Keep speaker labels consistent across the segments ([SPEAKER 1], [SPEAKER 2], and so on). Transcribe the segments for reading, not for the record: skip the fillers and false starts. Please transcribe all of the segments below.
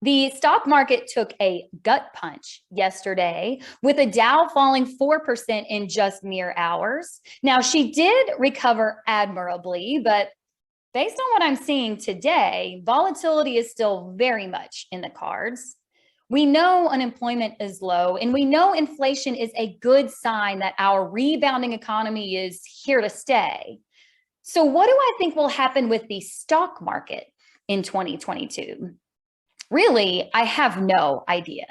[SPEAKER 1] The stock market took a gut punch yesterday with a Dow falling 4% in just mere hours. Now, she did recover admirably, but based on what I'm seeing today, volatility is still very much in the cards. We know unemployment is low, and we know inflation is a good sign that our rebounding economy is here to stay. So, what do I think will happen with the stock market in 2022? Really, I have no idea.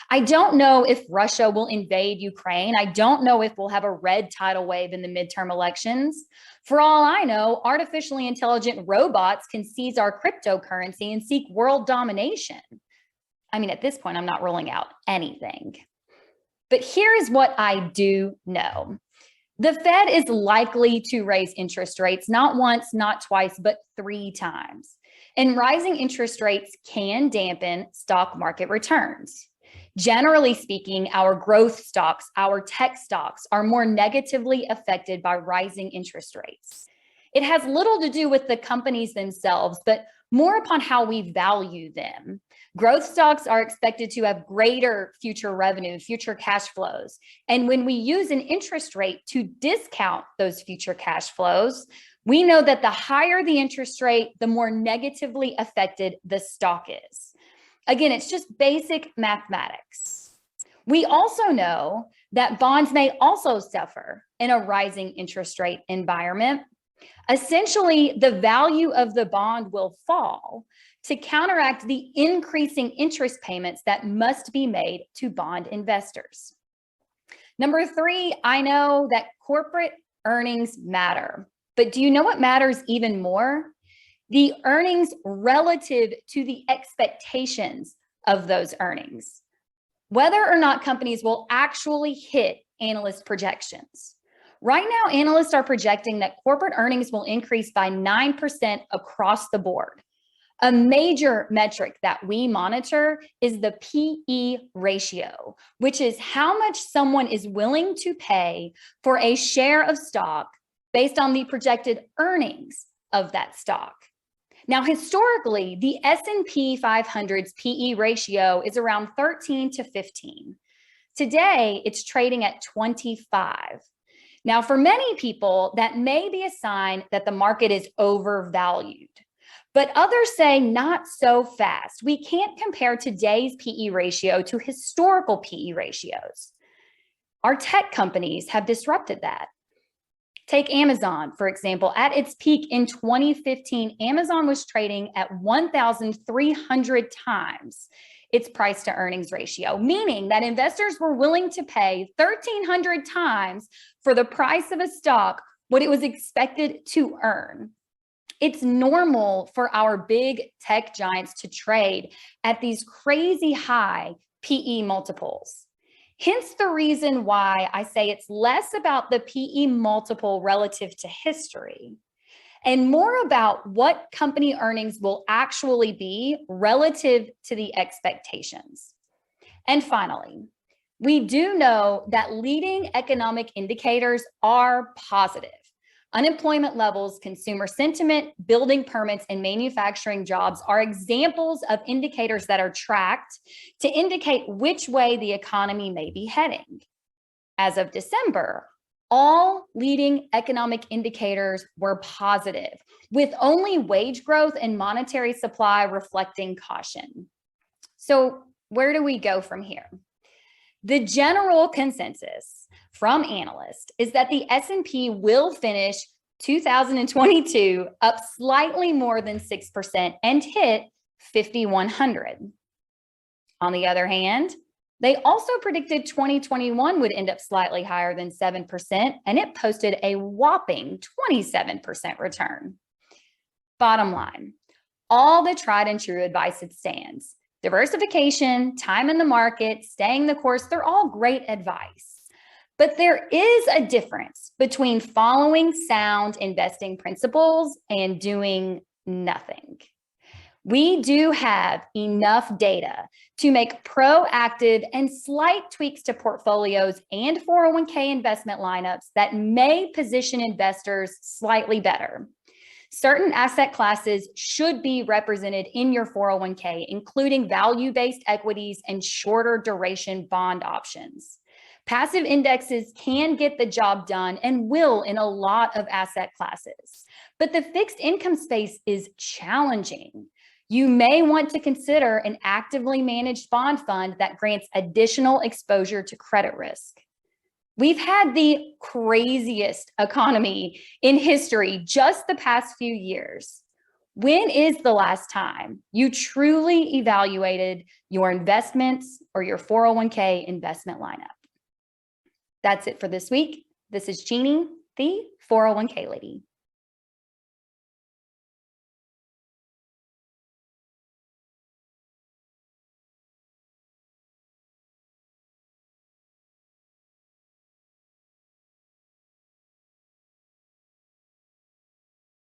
[SPEAKER 1] I don't know if Russia will invade Ukraine. I don't know if we'll have a red tidal wave in the midterm elections. For all I know, artificially intelligent robots can seize our cryptocurrency and seek world domination. I mean, at this point, I'm not ruling out anything. But here is what I do know. The Fed is likely to raise interest rates not once, not twice, but 3 times. And rising interest rates can dampen stock market returns. Generally speaking, our growth stocks, our tech stocks are more negatively affected by rising interest rates. It has little to do with the companies themselves, but more upon how we value them. Growth stocks are expected to have greater future revenue, future cash flows. And when we use an interest rate to discount those future cash flows, we know that the higher the interest rate, the more negatively affected the stock is. Again, it's just basic mathematics. We also know that bonds may also suffer in a rising interest rate environment. Essentially, the value of the bond will fall to counteract the increasing interest payments that must be made to bond investors. Number 3, I know that corporate earnings matter. But do you know what matters even more? The earnings relative to the expectations of those earnings. Whether or not companies will actually hit analyst projections. Right now, analysts are projecting that corporate earnings will increase by 9% across the board. A major metric that we monitor is the PE ratio, which is how much someone is willing to pay for a share of stock based on the projected earnings of that stock. Now, historically, the S&P 500's PE ratio is around 13 to 15. Today, it's trading at 25. Now, for many people, that may be a sign that the market is overvalued. But others say not so fast. We can't compare today's PE ratio to historical PE ratios. Our tech companies have disrupted that. Take Amazon, for example. At its peak in 2015, Amazon was trading at 1,300 times its price to earnings ratio, meaning that investors were willing to pay 1,300 times for the price of a stock what it was expected to earn. It's normal for our big tech giants to trade at these crazy high PE multiples. Hence the reason why I say it's less about the PE multiple relative to history and more about what company earnings will actually be relative to the expectations. And finally, we do know that leading economic indicators are positive. Unemployment levels, consumer sentiment, building permits, and manufacturing jobs are examples of indicators that are tracked to indicate which way the economy may be heading. As of December, all leading economic indicators were positive, with only wage growth and monetary supply reflecting caution. So, where do we go from here? The general consensus from analysts is that the S&P will finish 2022 up slightly more than 6% and hit 5,100. On the other hand, they also predicted 2021 would end up slightly higher than 7%, and it posted a whopping 27% return. Bottom line, all the tried and true advice it stands. Diversification, time in the market, staying the course, they're all great advice. But there is a difference between following sound investing principles and doing nothing. We do have enough data to make proactive and slight tweaks to portfolios and 401k investment lineups that may position investors slightly better. Certain asset classes should be represented in your 401k, including value-based equities and shorter duration bond options. Passive indexes can get the job done and will in a lot of asset classes, but the fixed income space is challenging. You may want to consider an actively managed bond fund that grants additional exposure to credit risk. We've had the craziest economy in history just the past few years. When is the last time you truly evaluated your investments or your 401k investment lineup? That's it for this week. This is Jeannie, the 401k lady.